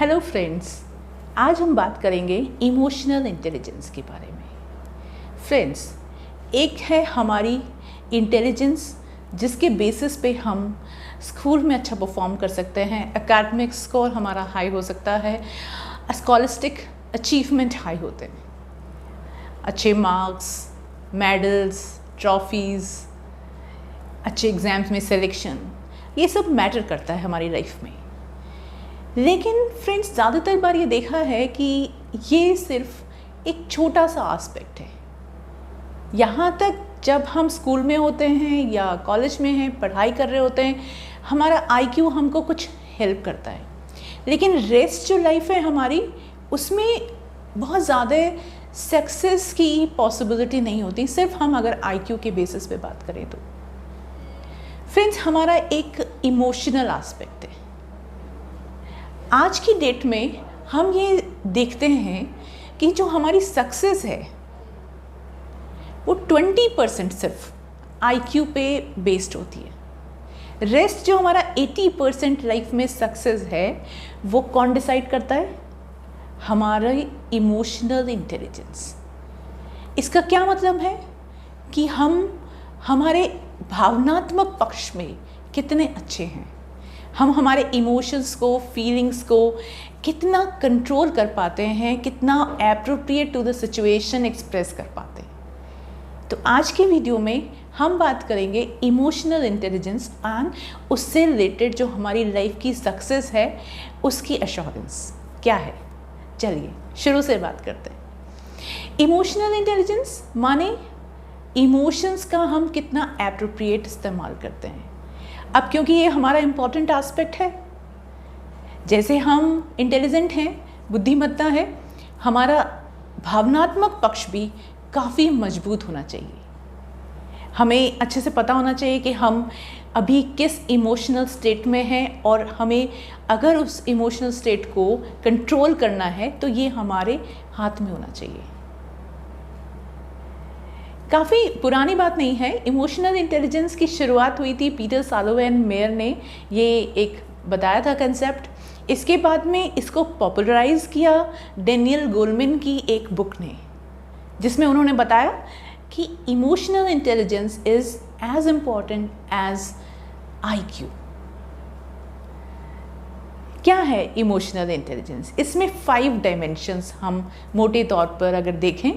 Hello friends, आज हम बात करेंगे इमोशनल इंटेलिजेंस के बारे में। फ्रेंड्स, एक है हमारी इंटेलिजेंस जिसके बेसिस पे हम स्कूल में अच्छा परफॉर्म कर सकते हैं, एकेडमिक स्कोर हमारा हाई हो सकता है, स्कॉलिस्टिक अचीवमेंट हाई होते हैं, अच्छे मार्क्स, मेडल्स, ट्रॉफीज़, अच्छे एग्ज़ाम्स में सिलेक्शन, ये सब मैटर करता है हमारी लाइफ में। लेकिन फ्रेंड्स, ज़्यादातर बार ये देखा है कि ये सिर्फ एक छोटा सा एस्पेक्ट है। यहाँ तक जब हम स्कूल में होते हैं या कॉलेज में हैं, पढ़ाई कर रहे होते हैं, हमारा आईक्यू हमको कुछ हेल्प करता है, लेकिन रेस्ट जो लाइफ है हमारी, उसमें बहुत ज़्यादा सक्सेस की पॉसिबिलिटी नहीं होती, सिर्फ हम अगर आईक्यू के बेसिस पे बात करें तो। फ्रेंड्स, हमारा एक इमोशनल एस्पेक्ट है। आज की डेट में हम ये देखते हैं कि जो हमारी सक्सेस है वो 20% सिर्फ आईक्यू पे बेस्ड होती है। रेस्ट जो हमारा 80% लाइफ में सक्सेस है वो कौन डिसाइड करता है? हमारा इमोशनल इंटेलिजेंस। इसका क्या मतलब है कि हम हमारे भावनात्मक पक्ष में कितने अच्छे हैं, हम हमारे इमोशंस को, फीलिंग्स को कितना कंट्रोल कर पाते हैं, कितना appropriate to the situation express कर पाते हैं। तो आज के वीडियो में हम बात करेंगे इमोशनल इंटेलिजेंस एंड उससे रिलेटेड जो हमारी लाइफ की सक्सेस है उसकी एश्योरेंस क्या है। चलिए शुरू से बात करते हैं। इमोशनल इंटेलिजेंस माने इमोशंस का हम कितना एप्रोप्रिएट इस्तेमाल करते हैं। अब क्योंकि ये हमारा इम्पॉर्टेंट एस्पेक्ट है, जैसे हम इंटेलिजेंट हैं, बुद्धिमत्ता है, हमारा भावनात्मक पक्ष भी काफ़ी मजबूत होना चाहिए। हमें अच्छे से पता होना चाहिए कि हम अभी किस इमोशनल स्टेट में हैं और हमें अगर उस इमोशनल स्टेट को कंट्रोल करना है तो ये हमारे हाथ में होना चाहिए। काफ़ी पुरानी बात नहीं है, इमोशनल इंटेलिजेंस की शुरुआत हुई थी पीटर सालोवेन मेयर ने ये एक बताया था कंसेप्ट। इसके बाद में इसको पॉपुलराइज किया डेनियल गोलमैन की एक बुक ने, जिसमें उन्होंने बताया कि emotional intelligence is as important as IQ. क्या है इमोशनल इंटेलिजेंस? इसमें 5 डायमेंशंस हम मोटे तौर पर अगर देखें,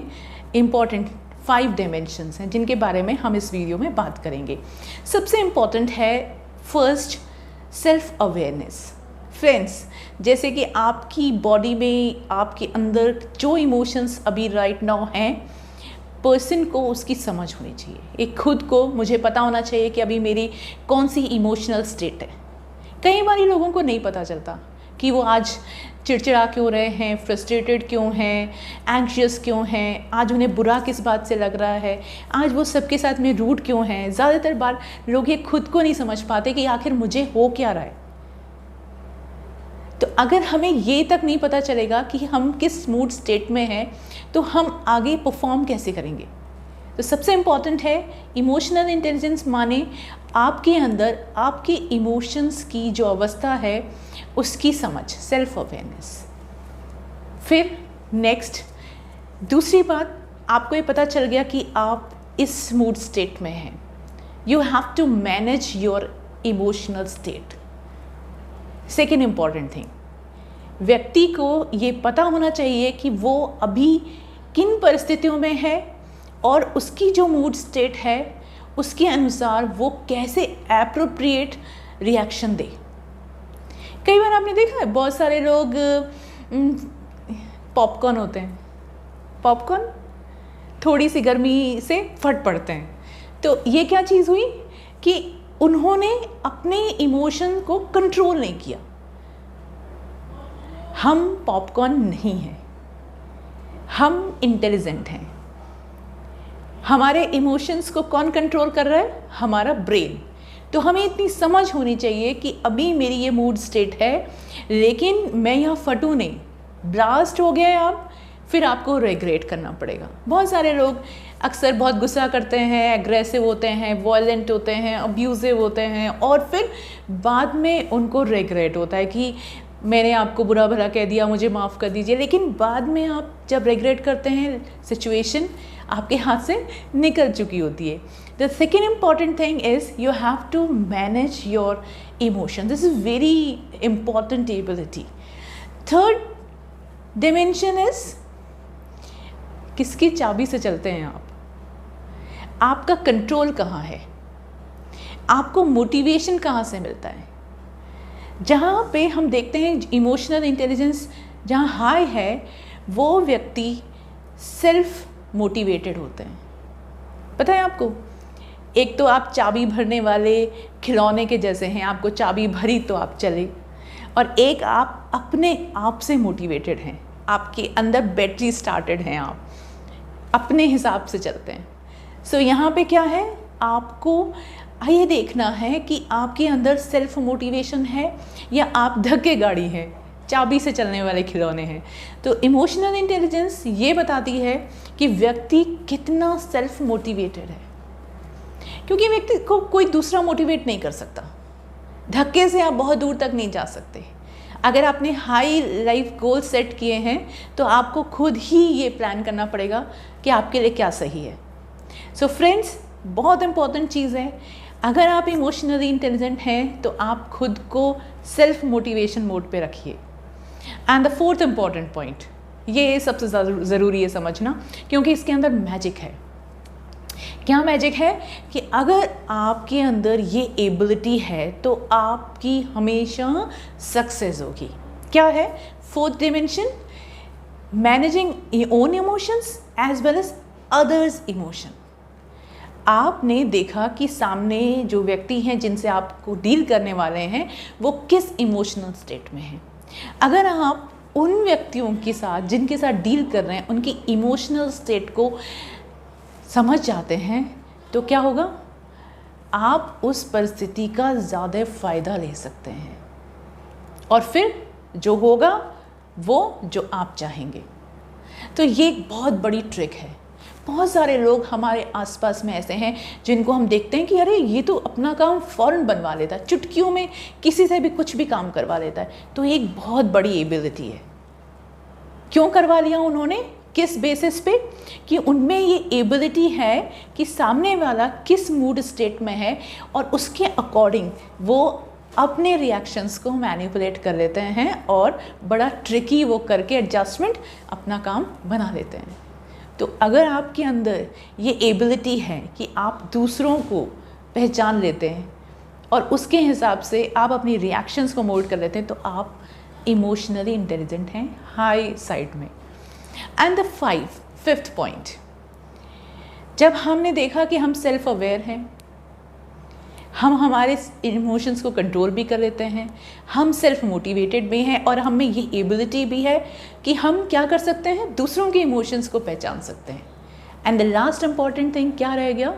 इम्पॉर्टेंट 5 डायमेंशंस हैं जिनके बारे में हम इस वीडियो में बात करेंगे। सबसे इम्पॉर्टेंट है फर्स्ट, सेल्फ अवेयरनेस। फ्रेंड्स, जैसे कि आपकी बॉडी में, आपके अंदर जो इमोशंस अभी राइट नाउ हैं, पर्सन को उसकी समझ होनी चाहिए। एक खुद को मुझे पता होना चाहिए कि अभी मेरी कौन सी इमोशनल स्टेट है। कई बार लोगों को नहीं पता चलता कि वो आज चिड़चिड़ा क्यों रहे हैं, फ्रस्ट्रेटेड क्यों हैं, एंग्शियस क्यों हैं, आज उन्हें बुरा किस बात से लग रहा है, आज वो सबके साथ में रूड क्यों हैं। ज़्यादातर बार लोग ये खुद को नहीं समझ पाते कि आखिर मुझे हो क्या रहा है। तो अगर हमें ये तक नहीं पता चलेगा कि हम किस मूड स्टेट में हैं तो हम आगे परफॉर्म कैसे करेंगे। तो सबसे इम्पॉर्टेंट है इमोशनल इंटेलिजेंस माने आपके अंदर आपके इमोशंस की जो अवस्था है उसकी समझ, सेल्फ अवेयरनेस। फिर नेक्स्ट, दूसरी बात, आपको ये पता चल गया कि आप इस मूड स्टेट में हैं। You have to manage your emotional state. Second important thing, व्यक्ति को ये पता होना चाहिए कि वो अभी किन परिस्थितियों में है और उसकी जो मूड स्टेट है उसके अनुसार वो कैसे एप्रोप्रिएट रिएक्शन दे। कई बार आपने देखा है बहुत सारे लोग पॉपकॉर्न होते हैं, पॉपकॉर्न थोड़ी सी गर्मी से फट पड़ते हैं। तो ये क्या चीज़ हुई कि उन्होंने अपने इमोशन को कंट्रोल नहीं किया। हम पॉपकॉर्न नहीं हैं, हम इंटेलिजेंट हैं। हमारे इमोशंस को कौन कंट्रोल कर रहा है? हमारा ब्रेन। तो हमें इतनी समझ होनी चाहिए कि अभी मेरी ये मूड स्टेट है, लेकिन मैं यहाँ फटूँ नहीं, ब्लास्ट हो गया है आप, फिर आपको रिग्रेट करना पड़ेगा। बहुत सारे लोग अक्सर बहुत गुस्सा करते हैं, एग्रेसिव होते हैं, वॉयलेंट होते हैं, अब्यूज़िव होते हैं और फिर बाद में उनको रिग्रेट होता है कि मैंने आपको बुरा भला कह दिया, मुझे माफ़ कर दीजिए, लेकिन बाद में आप जब रिग्रेट करते हैं, सिचुएशन आपके हाथ से निकल चुकी होती है। The second important thing is you have to manage your emotion. This is very important ability. Third dimension is किसकी चाबी से चलते हैं आप, आपका कंट्रोल कहाँ है, आपको मोटिवेशन कहाँ से मिलता है। जहाँ पे हम देखते हैं इमोशनल इंटेलिजेंस जहाँ हाई है, वो व्यक्ति सेल्फ मोटिवेटेड होते हैं। पता है आपको, एक तो आप चाबी भरने वाले खिलौने के जैसे हैं, आपको चाबी भरी तो आप चले, और एक आप अपने आप से मोटिवेटेड हैं, आपके अंदर बैटरी स्टार्टेड हैं, आप अपने हिसाब से चलते हैं। सो यहाँ पे क्या है, आपको ये देखना है कि आपके अंदर सेल्फ मोटिवेशन है या आप धक्के गाड़ी हैं, चाबी से चलने वाले खिलौने हैं। तो इमोशनल इंटेलिजेंस ये बताती है कि व्यक्ति कितना सेल्फ मोटिवेटेड है, क्योंकि व्यक्ति को कोई दूसरा मोटिवेट नहीं कर सकता। धक्के से आप बहुत दूर तक नहीं जा सकते। अगर आपने हाई लाइफ गोल सेट किए हैं तो आपको खुद ही ये प्लान करना पड़ेगा कि आपके लिए क्या सही है। सो फ्रेंड्स, बहुत इंपॉर्टेंट चीज़ है, अगर आप इमोशनली इंटेलिजेंट हैं तो आप खुद को सेल्फ मोटिवेशन मोड पे रखिए। And the fourth important point, ये सबसे ज़रूरी है समझना, क्योंकि इसके अंदर मैजिक है। क्या मैजिक है कि अगर आपके अंदर ये एबिलिटी है तो आपकी हमेशा सक्सेस होगी। क्या है fourth dimension? Managing own emotions as well as others emotion. आपने देखा कि सामने जो व्यक्ति हैं जिनसे आपको डील करने वाले हैं वो किस इमोशनल स्टेट में हैं। अगर आप उन व्यक्तियों के साथ जिनके साथ डील कर रहे हैं उनकी इमोशनल स्टेट को समझ जाते हैं तो क्या होगा, आप उस परिस्थिति का ज़्यादा फ़ायदा ले सकते हैं और फिर जो होगा वो जो आप चाहेंगे। तो ये एक बहुत बड़ी ट्रिक है। बहुत सारे लोग हमारे आसपास में ऐसे हैं जिनको हम देखते हैं कि अरे ये तो अपना काम फ़ौरन बनवा लेता है, चुटकियों में किसी से भी कुछ भी काम करवा लेता है। तो एक बहुत बड़ी एबिलिटी है। क्यों करवा लिया उन्होंने, किस बेसिस पे? कि उनमें ये एबिलिटी है कि सामने वाला किस मूड स्टेट में है और उसके अकॉर्डिंग वो अपने रिएक्शंस को मैनिपुलेट कर लेते हैं और बड़ा ट्रिकी वो करके एडजस्टमेंट अपना काम बना लेते हैं। तो अगर आपके अंदर ये एबिलिटी है कि आप दूसरों को पहचान लेते हैं और उसके हिसाब से आप अपनी रिएक्शंस को मोल्ड कर लेते हैं तो आप इमोशनली इंटेलिजेंट हैं हाई साइड में। एंड द फिफ्थ पॉइंट, जब हमने देखा कि हम सेल्फ अवेयर हैं, हम हमारे इमोशंस को कंट्रोल भी कर लेते हैं, हम सेल्फ मोटिवेटेड भी हैं और हमें ये एबिलिटी भी है कि हम क्या कर सकते हैं, दूसरों के इमोशंस को पहचान सकते हैं। And the last important thing क्या रह गया,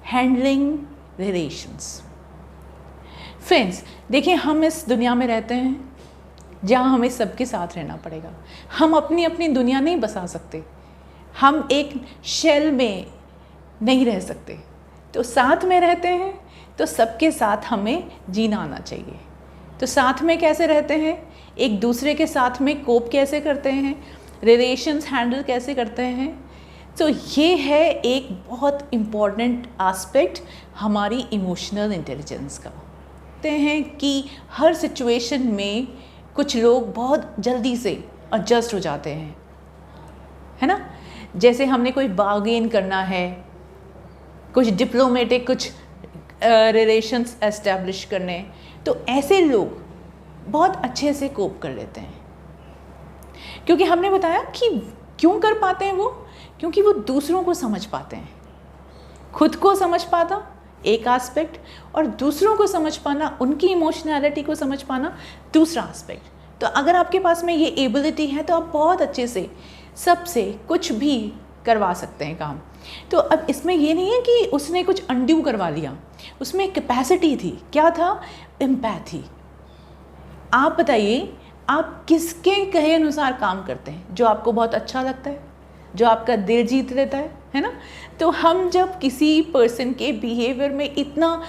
हैंडलिंग रिलेशंस। फ्रेंड्स देखिए, हम इस दुनिया में रहते हैं जहाँ हमें सबके साथ रहना पड़ेगा। हम अपनी अपनी दुनिया नहीं बसा सकते, हम एक शेल में नहीं रह सकते। तो साथ में रहते हैं तो सबके साथ हमें जीना आना चाहिए। तो साथ में कैसे रहते हैं, एक दूसरे के साथ में कोप कैसे करते हैं, रिलेशंस हैंडल कैसे करते हैं। तो ये है एक बहुत इम्पॉर्टेंट एस्पेक्ट हमारी इमोशनल इंटेलिजेंस का। कहते हैं कि हर सिचुएशन में कुछ लोग बहुत जल्दी से एडजस्ट हो जाते हैं, है ना। जैसे हमने कोई बार्गेन करना है, कुछ डिप्लोमेटिक कुछ रिलेशंस एस्टैब्लिश करने, तो ऐसे लोग बहुत अच्छे से कोप कर लेते हैं। क्योंकि हमने बताया कि क्यों कर पाते हैं वो, क्योंकि वो दूसरों को समझ पाते हैं। खुद को समझ पाता एक एस्पेक्ट और दूसरों को समझ पाना, उनकी इमोशनैलिटी को समझ पाना दूसरा एस्पेक्ट। तो अगर आपके पास में ये एबिलिटी है तो आप बहुत अच्छे से सबसे कुछ भी करवा सकते हैं काम। तो अब इसमें ये नहीं है कि उसने कुछ अनड्यू करवा लिया, उसमें कैपेसिटी थी। क्या था, एम्पैथी। आप बताइए, आप किसके कहे अनुसार काम करते हैं, जो आपको बहुत अच्छा लगता है, जो आपका दिल जीत लेता है ना। तो हम जब किसी पर्सन के बिहेवियर में इतना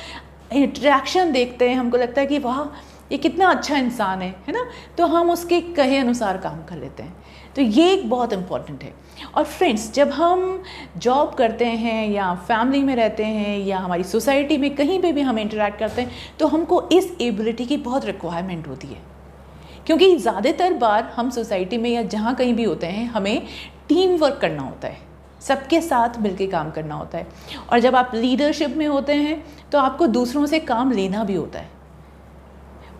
इंटरेक्शन देखते हैं, हमको लगता है कि वाह ये कितना अच्छा इंसान है ना, तो हम उसके कहे अनुसार काम कर लेते हैं। तो ये एक बहुत इम्पॉर्टेंट है। और फ्रेंड्स, जब हम जॉब करते हैं या फैमिली में रहते हैं या हमारी सोसाइटी में कहीं पे भी हम इंटरेक्ट करते हैं, तो हमको इस एबिलिटी की बहुत रिक्वायरमेंट होती है, क्योंकि ज़्यादातर बार हम सोसाइटी में या जहाँ कहीं भी होते हैं, हमें टीम वर्क करना होता है, सबके साथ मिलके काम करना होता है। और जब आप लीडरशिप में होते हैं तो आपको दूसरों से काम लेना भी होता है।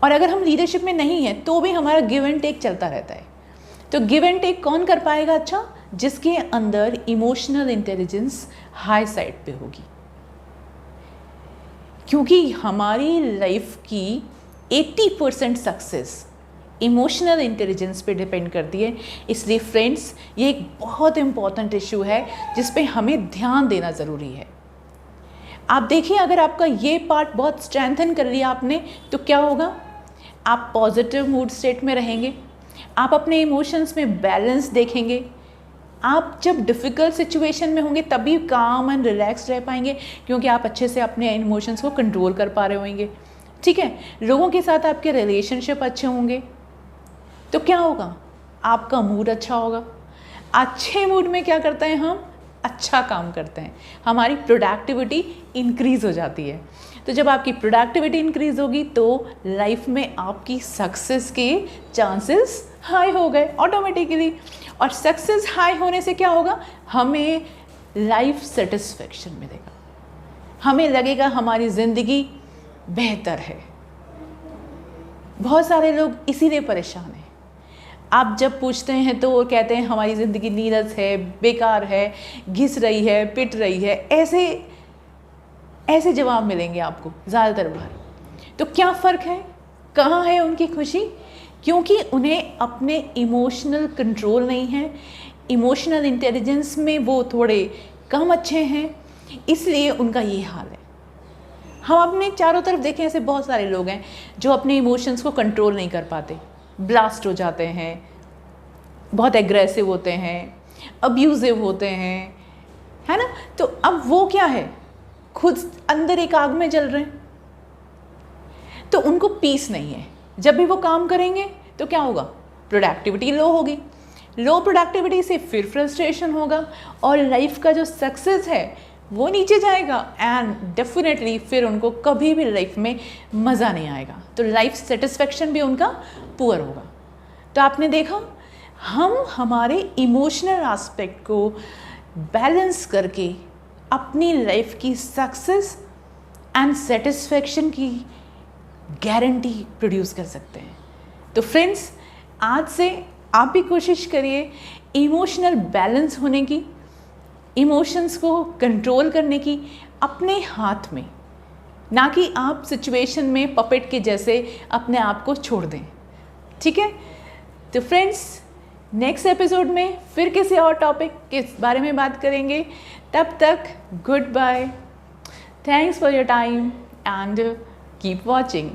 और अगर हम लीडरशिप में नहीं हैं तो भी हमारा गिव एंड टेक चलता रहता है। तो गिव एंड टेक कौन कर पाएगा? अच्छा, जिसके अंदर इमोशनल इंटेलिजेंस हाई साइड पे होगी, क्योंकि हमारी लाइफ की 80% सक्सेस इमोशनल इंटेलिजेंस पे डिपेंड करती है। इसलिए फ्रेंड्स, ये एक बहुत इम्पॉर्टेंट इशू है जिस पे हमें ध्यान देना ज़रूरी है। आप देखिए, अगर आपका ये पार्ट बहुत स्ट्रेंथन कर लिया आपने, तो क्या होगा? आप पॉजिटिव मूड स्टेट में रहेंगे, आप अपने इमोशंस में बैलेंस देखेंगे, आप जब डिफ़िकल्ट सिचुएशन में होंगे तभी काम एंड रिलैक्स रह पाएंगे, क्योंकि आप अच्छे से अपने इमोशंस को कंट्रोल कर पा रहे होंगे। ठीक है, लोगों के साथ आपके रिलेशनशिप अच्छे होंगे, तो क्या होगा? आपका मूड अच्छा होगा। अच्छे मूड में क्या करते हैं हम? अच्छा काम करते हैं, हमारी प्रोडक्टिविटी इंक्रीज़ हो जाती है। तो जब आपकी प्रोडक्टिविटी इंक्रीज़ होगी तो लाइफ में आपकी सक्सेस के चांसेस हाई हो गए ऑटोमेटिकली। और सक्सेस हाई होने से क्या होगा? हमें लाइफ सेटिस्फेक्शन मिलेगा, हमें लगेगा हमारी ज़िंदगी बेहतर है। बहुत सारे लोग इसीलिए परेशान हैं। आप जब पूछते हैं तो वो कहते हैं हमारी ज़िंदगी नीरस है, बेकार है, घिस रही है, पिट रही है, ऐसे जवाब मिलेंगे आपको ज़्यादातर बार। तो क्या फ़र्क है? कहाँ है उनकी खुशी? क्योंकि उन्हें अपने इमोशनल कंट्रोल नहीं है, इमोशनल इंटेलिजेंस में वो थोड़े कम अच्छे हैं, इसलिए उनका ये हाल है। हम अपने चारों तरफ देखें, ऐसे बहुत सारे लोग हैं जो अपने इमोशंस को कंट्रोल नहीं कर पाते, ब्लास्ट हो जाते हैं, बहुत एग्रेसिव होते हैं, अब्यूज़िव होते हैं, है ना। तो अब वो क्या है? खुद अंदर एक आग में जल रहे हैं, तो उनको पीस नहीं है। जब भी वो काम करेंगे तो क्या होगा? प्रोडक्टिविटी लो होगी, लो प्रोडक्टिविटी से फिर फ्रस्ट्रेशन होगा और लाइफ का जो सक्सेस है वो नीचे जाएगा एंड डेफिनेटली फिर उनको कभी भी लाइफ में मज़ा नहीं आएगा, तो लाइफ सेटिस्फेक्शन भी उनका पुअर होगा। तो आपने देखा, हम हमारे इमोशनल एस्पेक्ट को बैलेंस करके अपनी लाइफ की सक्सेस एंड सेटिस्फेक्शन की गारंटी प्रोड्यूस कर सकते हैं। तो फ्रेंड्स, आज से आप भी कोशिश करिए इमोशनल बैलेंस होने की, इमोशंस को कंट्रोल करने की अपने हाथ में, ना कि आप सिचुएशन में पपेट के जैसे अपने आप को छोड़ दें। ठीक है, तो फ्रेंड्स, नेक्स्ट एपिसोड में फिर किसी और टॉपिक के बारे में बात करेंगे। तब तक goodbye, thanks for your time and keep watching.